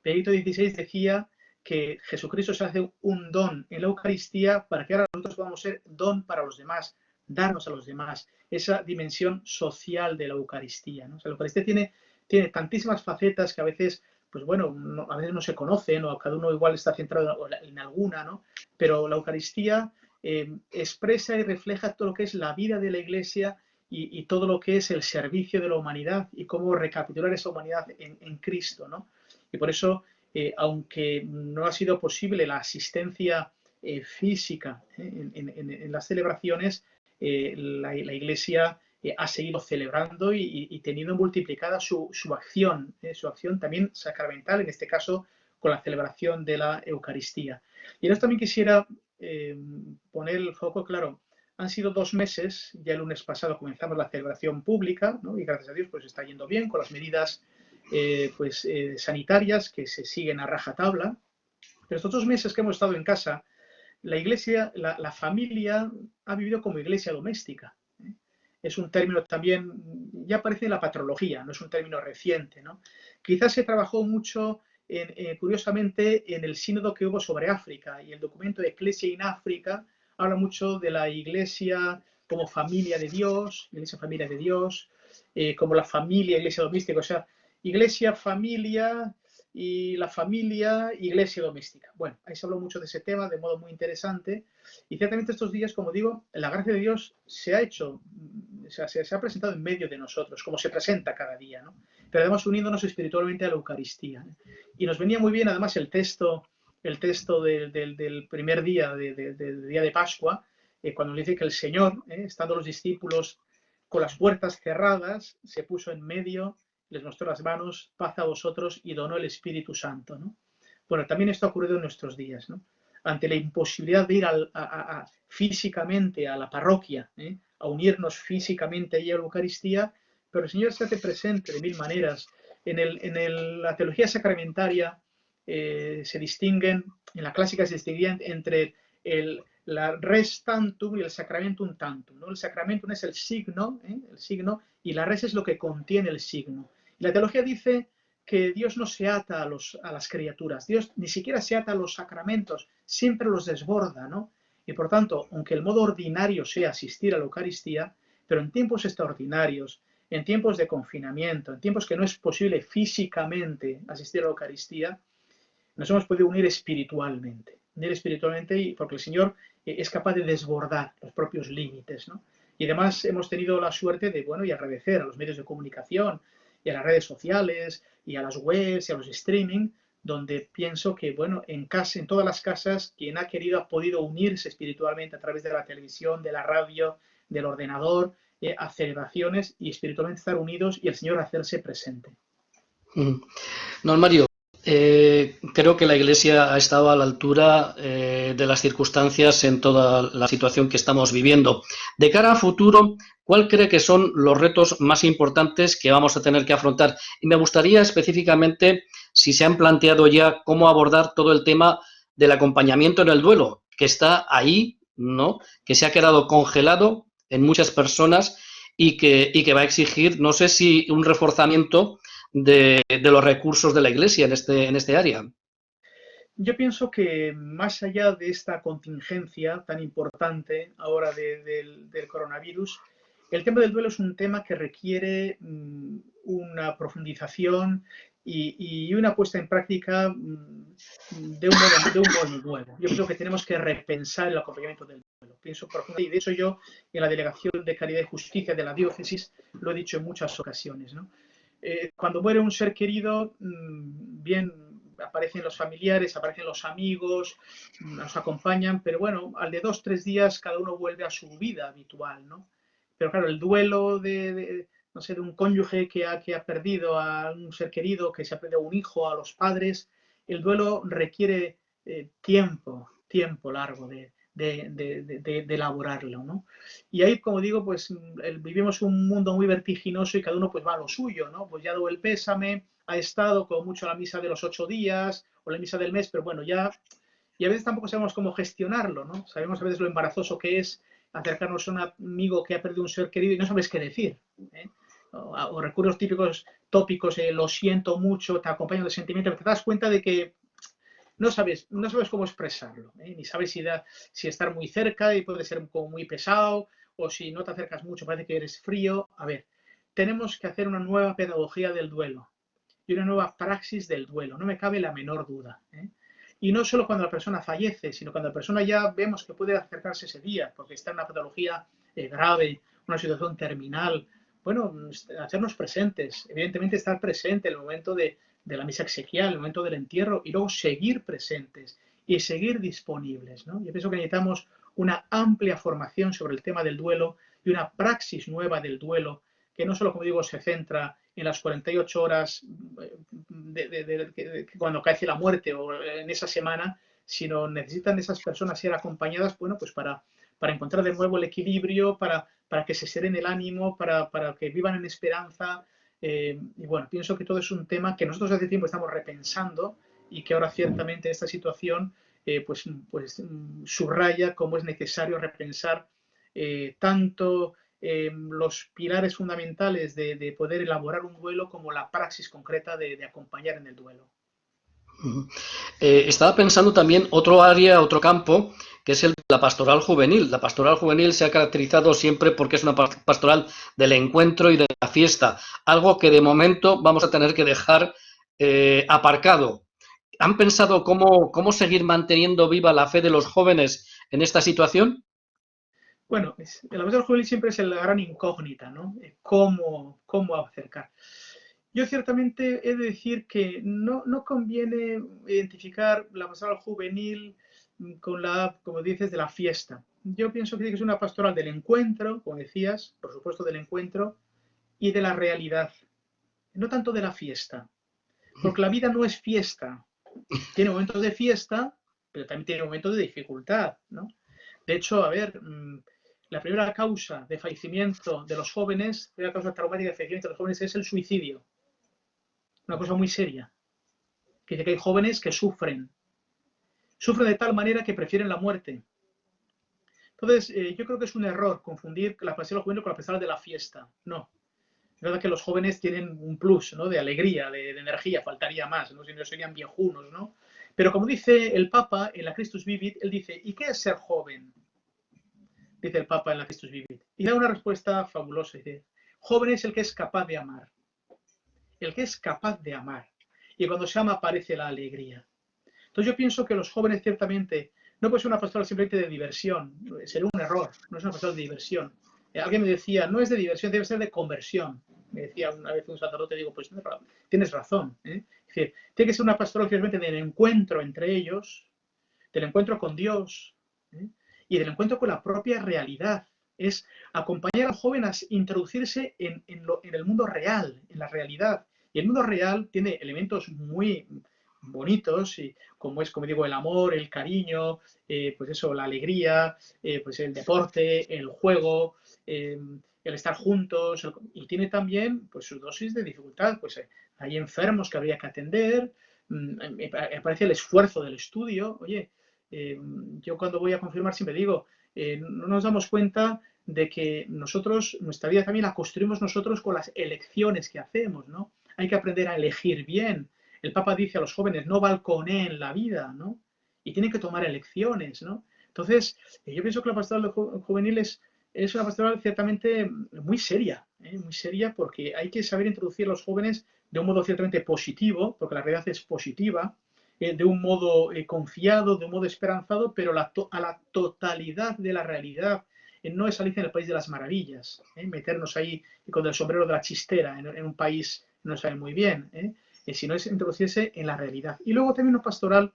Benedicto XVI decía que Jesucristo se hace un don en la Eucaristía para que ahora nosotros podamos ser don para los demás, darnos a los demás, esa dimensión social de la Eucaristía, ¿no? O sea, la Eucaristía tiene tantísimas facetas que a veces, pues bueno, a veces no se conocen o cada uno igual está centrado en alguna, ¿no? Pero la Eucaristía expresa y refleja todo lo que es la vida de la Iglesia y todo lo que es el servicio de la humanidad y cómo recapitular esa humanidad en Cristo, ¿no? Y por eso, aunque no ha sido posible la asistencia física en las celebraciones, la Iglesia ha seguido celebrando y teniendo multiplicada su acción también sacramental, en este caso con la celebración de la Eucaristía. Y en esto también quisiera poner el foco, claro, han sido 2 meses, ya el lunes pasado comenzamos la celebración pública, ¿no? Y gracias a Dios pues está yendo bien con las medidas sanitarias que se siguen a rajatabla. Pero estos 2 meses que hemos estado en casa, la Iglesia, la familia ha vivido como iglesia doméstica. Es un término también, ya aparece en la patrología, no es un término reciente, ¿no? Quizás se trabajó mucho, curiosamente, en el sínodo que hubo sobre África, y el documento de Ecclesia in Africa habla mucho de la Iglesia como familia de Dios, Iglesia familia de Dios, como la familia, iglesia doméstica, o sea, iglesia, familia y la familia, iglesia doméstica. Bueno, ahí se habló mucho de ese tema de modo muy interesante y ciertamente estos días, como digo, la gracia de Dios se ha hecho, o sea, se ha presentado en medio de nosotros, como se presenta cada día, ¿no? Pero además uniéndonos espiritualmente a la Eucaristía. Y nos venía muy bien además el texto del primer día, del día de Pascua, cuando nos dice que el Señor, estando los discípulos con las puertas cerradas, se puso en medio, les mostró las manos, paz a vosotros, y donó el Espíritu Santo, ¿no? Bueno, también esto ha ocurrido en nuestros días, ¿no? Ante la imposibilidad de ir físicamente a la parroquia, a unirnos físicamente allí a la Eucaristía, pero el Señor se hace presente de 1000 maneras. La teología sacramentaria se distinguen, en la clásica se distinguían entre la res tantum y el sacramentum tantum, ¿no? El sacramentum es el signo, y la res es lo que contiene el signo. Y la teología dice que Dios no se ata a las criaturas, Dios ni siquiera se ata a los sacramentos, siempre los desborda, ¿no? Y por tanto, aunque el modo ordinario sea asistir a la Eucaristía, pero en tiempos extraordinarios, en tiempos de confinamiento, en tiempos que no es posible físicamente asistir a la Eucaristía, nos hemos podido unir espiritualmente, y porque el Señor es capaz de desbordar los propios límites, ¿no? Y además hemos tenido la suerte de, bueno, y agradecer a los medios de comunicación y a las redes sociales y a las webs y a los streaming, donde pienso que, bueno, en casa, en todas las casas, quien ha querido ha podido unirse espiritualmente a través de la televisión, de la radio, del ordenador, a celebraciones y espiritualmente estar unidos y el Señor hacerse presente. Don Mario, creo que la Iglesia ha estado a la altura de las circunstancias en toda la situación que estamos viviendo. De cara a futuro, ¿cuál cree que son los retos más importantes que vamos a tener que afrontar? Y me gustaría específicamente si se han planteado ya cómo abordar todo el tema del acompañamiento en el duelo, que está ahí, ¿no? Que se ha quedado congelado en muchas personas y que va a exigir, no sé si un reforzamiento de los recursos de la Iglesia en este área. Yo pienso que más allá de esta contingencia tan importante ahora del coronavirus, el tema del duelo es un tema que requiere una profundización y una puesta en práctica de un modo nuevo. Yo pienso que tenemos que repensar el acompañamiento del duelo. Pienso profundamente, y de hecho yo en la Delegación de Caridad y Justicia de la Diócesis lo he dicho en muchas ocasiones, ¿no? Cuando muere un ser querido, bien aparecen los familiares, aparecen los amigos, nos acompañan, pero bueno, al de 2 3 días cada uno vuelve a su vida habitual, ¿no? Pero claro, el duelo no sé, de un cónyuge que ha perdido a un ser querido, que se ha perdido a un hijo, a los padres, el duelo requiere tiempo largo de elaborarlo, ¿no? Y ahí, como digo, pues vivimos un mundo muy vertiginoso y cada uno pues va a lo suyo, ¿no? Pues ya dado el pésame, ha estado como mucho la misa de los 8 días o la misa del mes, pero bueno, ya, y a veces tampoco sabemos cómo gestionarlo, ¿no? Sabemos a veces lo embarazoso que es acercarnos a un amigo que ha perdido un ser querido y no sabes qué decir, ¿eh? O recursos típicos, tópicos, lo siento mucho, te acompaño de sentimiento, pero te das cuenta de que no sabes cómo expresarlo, ¿eh? Ni sabes si estar muy cerca y puede ser como muy pesado, o si no te acercas mucho, parece que eres frío. A ver, tenemos que hacer una nueva pedagogía del duelo y una nueva praxis del duelo, no me cabe la menor duda, ¿eh? Y no solo cuando la persona fallece, sino cuando la persona ya vemos que puede acercarse ese día, porque está en una patología grave, una situación terminal. Bueno, hacernos presentes, evidentemente estar presente en el momento de la misa exequial, en el momento del entierro, y luego seguir presentes y seguir disponibles, ¿no? Yo pienso que necesitamos una amplia formación sobre el tema del duelo y una praxis nueva del duelo, que no solo, como digo, se centra en las 48 horas cuando cae la muerte o en esa semana, sino necesitan esas personas ser acompañadas, bueno, pues para encontrar de nuevo el equilibrio, para que se serene el ánimo, para que vivan en esperanza. Y bueno, pienso que todo es un tema que nosotros hace tiempo estamos repensando y que ahora ciertamente esta situación pues subraya cómo es necesario repensar tanto los pilares fundamentales de poder elaborar un duelo como la praxis concreta de acompañar en el duelo. Estaba pensando también otro área, otro campo, que es el de la pastoral juvenil. La pastoral juvenil se ha caracterizado siempre porque es una pastoral del encuentro y de la fiesta, algo que de momento vamos a tener que dejar aparcado. ¿Han pensado cómo seguir manteniendo viva la fe de los jóvenes en esta situación? Bueno, la pastoral juvenil siempre es la gran incógnita, ¿no? ¿Cómo acercar? Yo ciertamente he de decir que no conviene identificar la pastoral juvenil con como dices, de la fiesta. Yo pienso que tiene que ser una pastoral del encuentro, como decías, por supuesto del encuentro, y de la realidad, no tanto de la fiesta, porque la vida no es fiesta. Tiene momentos de fiesta, pero también tiene momentos de dificultad, ¿no? De hecho, a ver, la primera causa de fallecimiento de los jóvenes, la primera causa traumática de fallecimiento de los jóvenes es el suicidio. Una cosa muy seria. Que dice que hay jóvenes que sufren de tal manera que prefieren la muerte. Entonces, yo creo que es un error confundir la pastoral juvenil con la pastoral de la fiesta. No. Es verdad que los jóvenes tienen un plus, ¿no? De alegría, de energía, faltaría más, ¿no? Si no serían viejunos, ¿no? Pero como dice el Papa en la Christus Vivit, él dice, ¿y qué es ser joven? dice el Papa en la Christus Vivit. Y da una respuesta fabulosa. Dice, joven es el que es capaz de amar. El que es capaz de amar. Y cuando se ama aparece la alegría. Entonces yo pienso que los jóvenes ciertamente no puede ser una pastoral simplemente de diversión. Sería un error. No es una pastoral de diversión. Alguien me decía, no es de diversión, debe ser de conversión. Me decía una vez un sacerdote, digo, pues tienes razón. Es decir, tiene que ser una pastoral simplemente del encuentro entre ellos, del encuentro con Dios, y del encuentro con la propia realidad. Es acompañar al joven a introducirse en el mundo real, en la realidad. Y el mundo real tiene elementos muy bonitos, y como es, como digo, el amor, el cariño, pues eso, la alegría, pues el deporte, el juego, el estar juntos, y tiene también pues su dosis de dificultad. Pues hay enfermos que habría que atender, aparece el esfuerzo del estudio. Oye, yo cuando voy a confirmar siempre digo, no nos damos cuenta de que nosotros, nuestra vida también la construimos nosotros con las elecciones que hacemos, ¿no? Hay que aprender a elegir bien. El Papa dice a los jóvenes, no balconeen la vida, ¿no? Y tienen que tomar elecciones, ¿no? Entonces, yo pienso que la pastoral juvenil es una pastoral ciertamente muy seria porque hay que saber introducir a los jóvenes de un modo ciertamente positivo, porque la realidad es positiva, de un modo confiado, de un modo esperanzado, pero a la totalidad de la realidad. No es Alicia en el País de las Maravillas, meternos ahí con el sombrero de la chistera en un país no sabe muy bien, sino es introducirse en la realidad. Y luego también una pastoral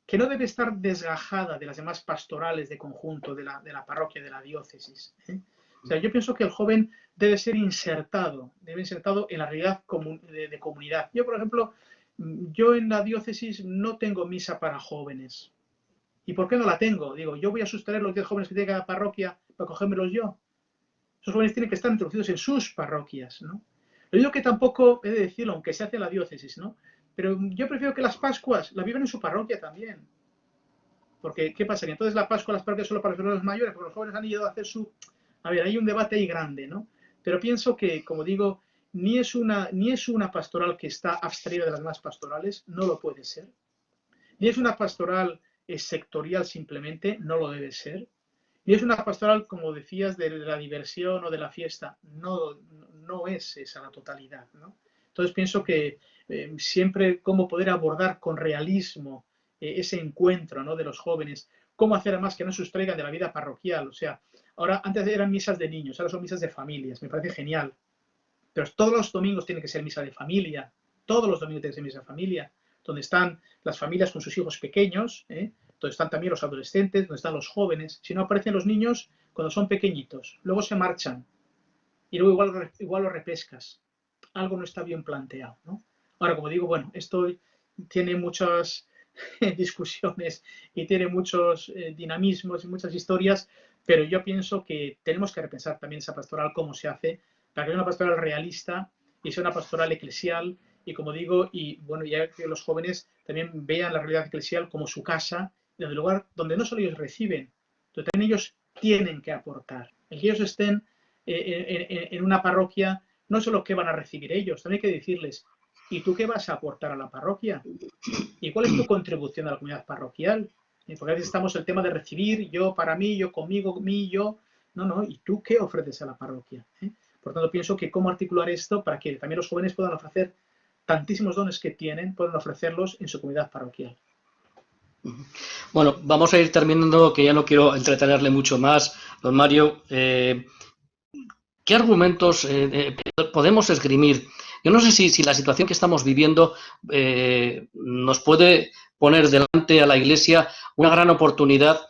que no debe estar desgajada de las demás pastorales de conjunto de la parroquia, de la diócesis. O sea, yo pienso que el joven debe ser insertado en la realidad de comunidad. Yo, por ejemplo, yo en la diócesis no tengo misa para jóvenes. ¿Y por qué no la tengo? Digo, yo voy a sustraer los 10 jóvenes que tiene cada parroquia para cogérmelos yo. Esos jóvenes tienen que estar introducidos en sus parroquias, ¿no? Lo digo que tampoco he de decirlo, aunque se hace en la diócesis, ¿no? Pero yo prefiero que las Pascuas la vivan en su parroquia también. Porque, ¿qué pasa? Que entonces la Pascua, las parroquias solo para los personas mayores, porque los jóvenes han ido a hacer su... A ver, hay un debate ahí grande, ¿no? Pero pienso que, como digo, ni es una pastoral que está abstraída de las demás pastorales, no lo puede ser. Ni es una pastoral sectorial simplemente, no lo debe ser. Ni es una pastoral, como decías, de la diversión o de la fiesta, no es esa la totalidad, ¿no? Entonces pienso que siempre cómo poder abordar con realismo ese encuentro, ¿no?, de los jóvenes, cómo hacer además que no se sustraigan de la vida parroquial. O sea, ahora antes eran misas de niños, ahora son misas de familias, me parece genial. Pero todos los domingos tiene que ser misa de familia, todos los domingos tiene que ser misa de familia, donde están las familias con sus hijos pequeños, donde están también los adolescentes, donde están los jóvenes. Si no, aparecen los niños cuando son pequeñitos, luego se marchan y luego igual los repescas. Algo no está bien planteado, ¿no? Ahora, como digo, bueno, esto tiene muchas discusiones y tiene muchos dinamismos y muchas historias, pero yo pienso que tenemos que repensar también esa pastoral, cómo se hace, para que sea una pastoral realista y sea una pastoral eclesial, y como digo, y bueno, ya que los jóvenes también vean la realidad eclesial como su casa, desde el lugar donde no solo ellos reciben, donde también ellos tienen que aportar. El que ellos estén en una parroquia, no solo qué van a recibir ellos, también hay que decirles, ¿y tú qué vas a aportar a la parroquia? ¿Y cuál es tu contribución a la comunidad parroquial? Porque a veces estamos el tema de recibir, yo para mí, yo conmigo, mí, yo. No, no, ¿y tú qué ofreces a la parroquia? Por tanto, pienso que cómo articular esto para que también los jóvenes puedan ofrecer tantísimos dones que tienen, puedan ofrecerlos en su comunidad parroquial. Bueno, vamos a ir terminando, que ya no quiero entretenerle mucho más, don Mario. ¿Qué argumentos podemos esgrimir? Yo no sé si la situación que estamos viviendo nos puede poner delante a la Iglesia una gran oportunidad,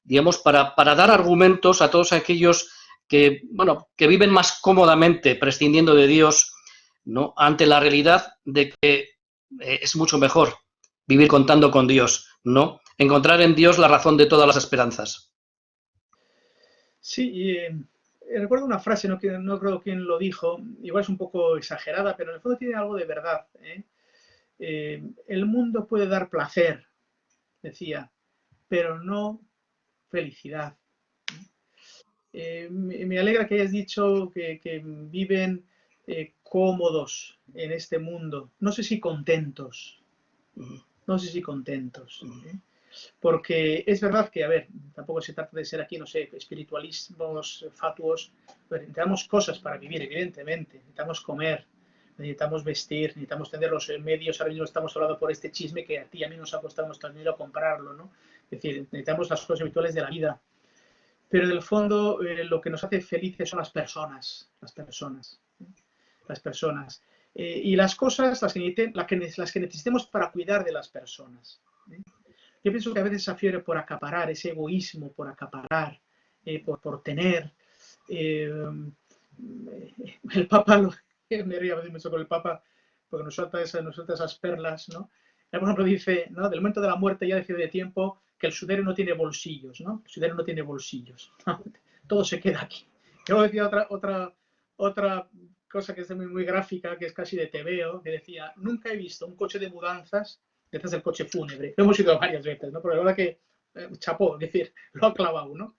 digamos, para dar argumentos a todos aquellos que, bueno, que viven más cómodamente prescindiendo de Dios, ¿no?, ante la realidad de que es mucho mejor vivir contando con Dios, ¿no? Encontrar en Dios la razón de todas las esperanzas. Sí, y recuerdo una frase, no recuerdo quién lo dijo, igual es un poco exagerada, pero en el fondo tiene algo de verdad. El mundo puede dar placer, decía, pero no felicidad. Me alegra que hayas dicho que viven cómodos en este mundo. No sé si contentos. No sé si contentos. Porque es verdad que, a ver, tampoco se trata de ser aquí, no sé, espiritualismos fatuos, pero necesitamos cosas para vivir, evidentemente, necesitamos comer, necesitamos vestir, necesitamos tener los medios, ahora mismo estamos hablando por este chisme que a ti y a mí nos ha costado nuestro dinero comprarlo, ¿no? Es decir, necesitamos las cosas habituales de la vida, pero en el fondo lo que nos hace felices son las personas, las personas. Y las cosas, las que necesitemos para cuidar de las personas. Yo pienso que a veces esa fiebre por acaparar, ese egoísmo por acaparar, por tener, el Papa, me río a veces mucho con el Papa, porque nos suelta esas perlas, ¿no? Él, por ejemplo, dice, ¿no? Del momento de la muerte ya decide de tiempo que el sudero no tiene bolsillos, ¿no? El sudero no tiene bolsillos. Todo se queda aquí. Yo decía otra cosa que es muy, muy gráfica, que es casi de tebeo, que decía, nunca he visto un coche de mudanzas, este es el coche fúnebre, lo hemos ido varias veces, ¿no? Pero la verdad que chapó, es decir, lo ha clavado, ¿no?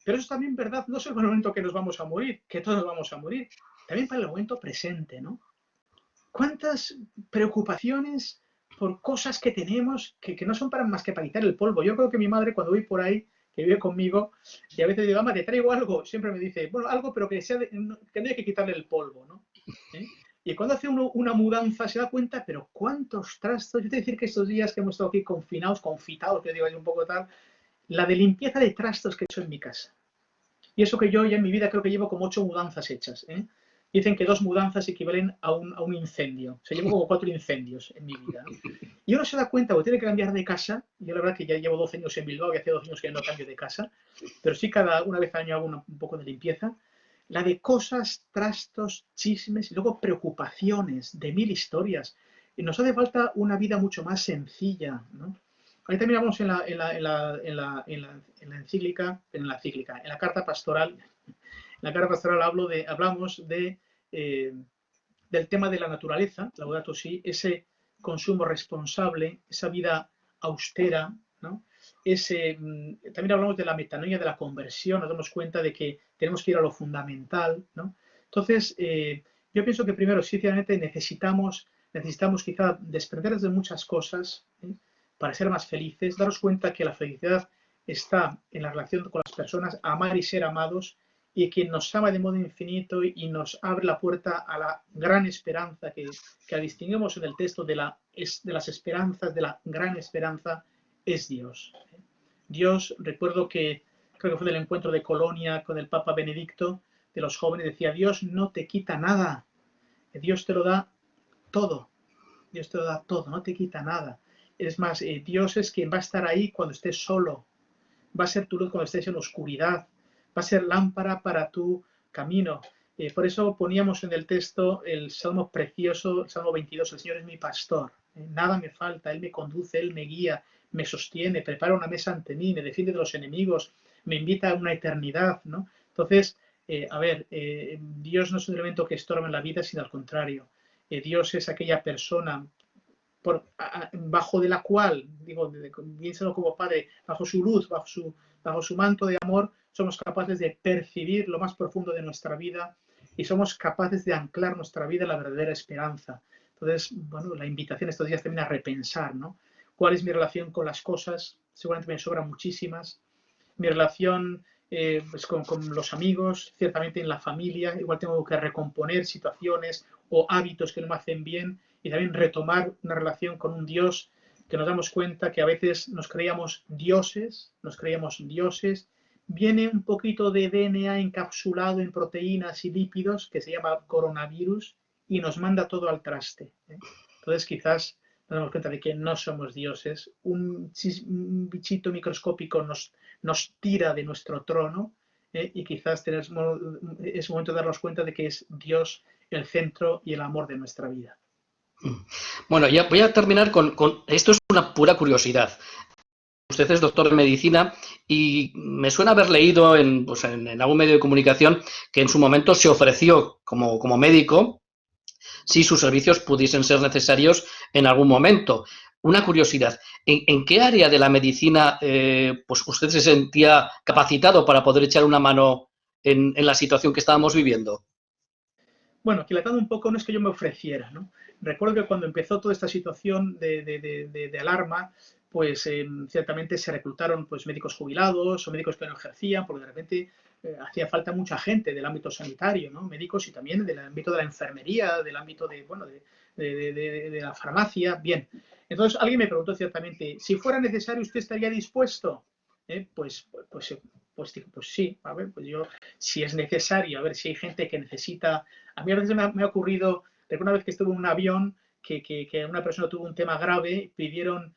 Pero eso es también verdad, no solo para el momento que nos vamos a morir, que todos vamos a morir, también para el momento presente, ¿no? ¿Cuántas preocupaciones por cosas que tenemos que no son para más que para quitar el polvo? Yo creo que mi madre, cuando voy por ahí, que vive conmigo, y a veces digo, mamá, te traigo algo, siempre me dice, bueno, algo, pero que no hay que quitarle el polvo, ¿no? Y cuando hace uno una mudanza se da cuenta, pero cuántos trastos. Yo te decir que estos días que hemos estado aquí confitados, que digo ahí un poco tal, la de limpieza de trastos que he hecho en mi casa. Y eso que yo ya en mi vida creo que llevo como 8 mudanzas hechas. Dicen que 2 mudanzas equivalen a un incendio. O sea, llevo como 4 incendios en mi vida, ¿no? Y uno se da cuenta, porque tiene que cambiar de casa. Yo la verdad que ya llevo 12 años en Bilbao y hace 2 años que no cambio de casa. Pero sí una vez al año hago un poco de limpieza. La de cosas, trastos, chismes y luego preocupaciones de 1000 historias. Y nos hace falta una vida mucho más sencilla, ¿no? Ahí también hablamos en la carta pastoral. En la carta pastoral hablamos del tema de la naturaleza, Laudato Si, ese consumo responsable, esa vida austera, ¿no? También hablamos de la metanoia, de la conversión, nos damos cuenta de que tenemos que ir a lo fundamental, ¿no? Entonces, yo pienso que primero, sinceramente, necesitamos quizá desprendernos de muchas cosas, para ser más felices, daros cuenta que la felicidad está en la relación con las personas, amar y ser amados, y quien nos ama de modo infinito y nos abre la puerta a la gran esperanza que distinguimos en el texto de las esperanzas, de la gran esperanza, es Dios. Dios, recuerdo que creo que fue del encuentro de Colonia con el Papa Benedicto, de los jóvenes, decía, Dios no te quita nada, Dios te lo da todo, Dios te lo da todo, no te quita nada. Es más, Dios es quien va a estar ahí cuando estés solo, va a ser tu luz cuando estés en oscuridad, va a ser lámpara para tu camino. Por eso poníamos en el texto el Salmo precioso, el Salmo 22, el Señor es mi pastor, nada me falta, Él me conduce, Él me guía, me sostiene, prepara una mesa ante mí, me defiende de los enemigos, me invita a una eternidad, ¿no? Entonces, Dios no es un elemento que estorba en la vida, sino al contrario. Dios es aquella persona bajo de la cual, digo, piénsalo como Padre, bajo su luz, bajo su manto de amor, somos capaces de percibir lo más profundo de nuestra vida y somos capaces de anclar nuestra vida en la verdadera esperanza. Entonces, bueno, la invitación estos días también a repensar, ¿no? ¿Cuál es mi relación con las cosas? Seguramente me sobran muchísimas. Mi relación pues con los amigos, ciertamente en la familia, igual tengo que recomponer situaciones o hábitos que no me hacen bien y también retomar una relación con un Dios que nos damos cuenta que a veces nos creíamos dioses, viene un poquito de DNA encapsulado en proteínas y lípidos que se llama coronavirus y nos manda todo al traste. Entonces quizás nos damos cuenta de que no somos dioses, un bichito microscópico nos tira de nuestro trono y quizás es momento de darnos cuenta de que es Dios el centro y el amor de nuestra vida. Bueno, ya voy a terminar esto es una pura curiosidad. Usted es doctor en medicina y me suena haber leído en algún medio de comunicación que en su momento se ofreció como médico si sus servicios pudiesen ser necesarios en algún momento. Una curiosidad, ¿en qué área de la medicina pues usted se sentía capacitado para poder echar una mano en la situación que estábamos viviendo? Bueno, quilatando un poco, no es que yo me ofreciera, ¿no? Recuerdo que cuando empezó toda esta situación de alarma, pues ciertamente se reclutaron pues médicos jubilados o médicos que no ejercían, porque de repente hacía falta mucha gente del ámbito sanitario, ¿no? Médicos y también del ámbito de la enfermería, del ámbito de, bueno, de la farmacia. Bien, entonces alguien me preguntó ciertamente, si fuera necesario, ¿usted estaría dispuesto? Pues sí, a ver, pues yo, si es necesario, a ver si hay gente que necesita. A mí a veces me ha ocurrido, recuerdo una vez que estuve en un avión, que una persona tuvo un tema grave, pidieron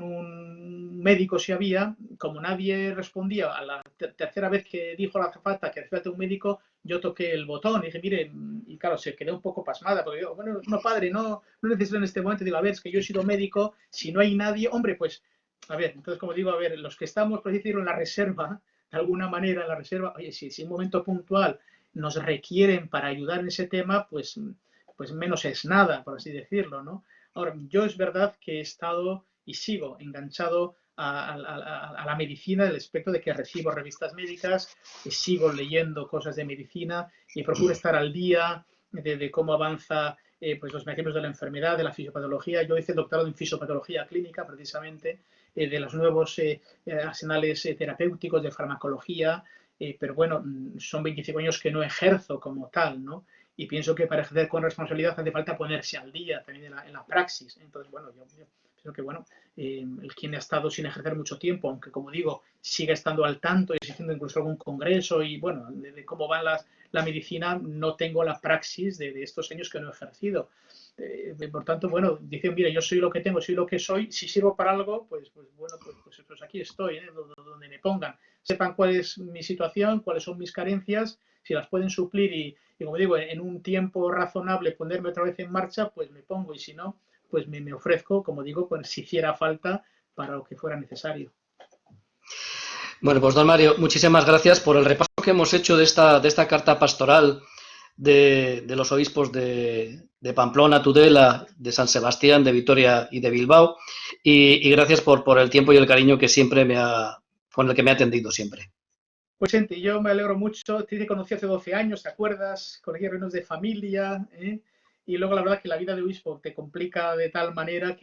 un médico si había, como nadie respondía, a la tercera vez que dijo la azafata que hacía falta un médico, yo toqué el botón y dije, mire, y claro, se quedó un poco pasmada, porque digo, bueno, no padre, no necesito en este momento, digo, a ver, es que yo he sido médico, si no hay nadie, hombre, pues, a ver, entonces como digo, a ver, los que estamos, por decirlo, en la reserva, de alguna manera en la reserva, oye, si en un momento puntual nos requieren para ayudar en ese tema, pues menos es nada, por así decirlo, ¿no? Ahora, yo es verdad que he estado y sigo enganchado a la medicina, del aspecto de que recibo revistas médicas, sigo leyendo cosas de medicina y procuro estar al día de cómo avanza pues los mecanismos de la enfermedad, de la fisiopatología. Yo hice el doctorado en fisiopatología clínica, precisamente, de los nuevos arsenales terapéuticos de farmacología, pero bueno, son 25 años que no ejerzo como tal, ¿no? Y pienso que para ejercer con responsabilidad hace falta ponerse al día también en la praxis. Entonces, bueno, yo pienso que, bueno, el quien ha estado sin ejercer mucho tiempo, aunque como digo, siga estando al tanto y asistiendo incluso a algún congreso y, bueno, de cómo va la medicina, no tengo la praxis de estos años que no he ejercido. Por tanto, bueno, dicen, mira, yo soy lo que tengo, soy lo que soy, si sirvo para algo, pues bueno, pues aquí estoy, donde me pongan. Sepan cuál es mi situación, cuáles son mis carencias, si las pueden suplir y como digo, en un tiempo razonable ponerme otra vez en marcha, pues me pongo y si no, pues me ofrezco, como digo, pues si hiciera falta para lo que fuera necesario. Bueno, pues don Mario, muchísimas gracias por el repaso que hemos hecho de esta carta pastoral de los obispos de Pamplona, Tudela, de San Sebastián, de Vitoria y de Bilbao. Y gracias por el tiempo y el cariño que siempre con el que me ha atendido siempre. Pues gente, yo me alegro mucho. Te conocí hace 12 años, ¿te acuerdas? Colegí reuniones de familia, ¿eh? Y luego la verdad que la vida de obispo te complica de tal manera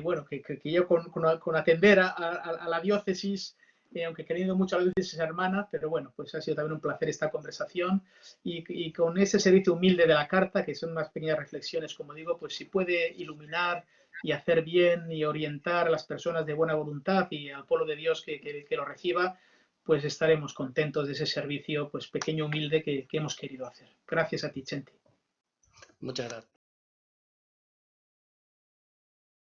bueno, que yo con atender a la diócesis, aunque queriendo mucho a la diócesis hermana, pero bueno, pues ha sido también un placer esta conversación y con ese servicio humilde de la carta, que son unas pequeñas reflexiones, como digo, pues si puede iluminar y hacer bien y orientar a las personas de buena voluntad y al pueblo de Dios que lo reciba, pues estaremos contentos de ese servicio pues pequeño, humilde que hemos querido hacer. Gracias a ti, Chente. Muchas gracias.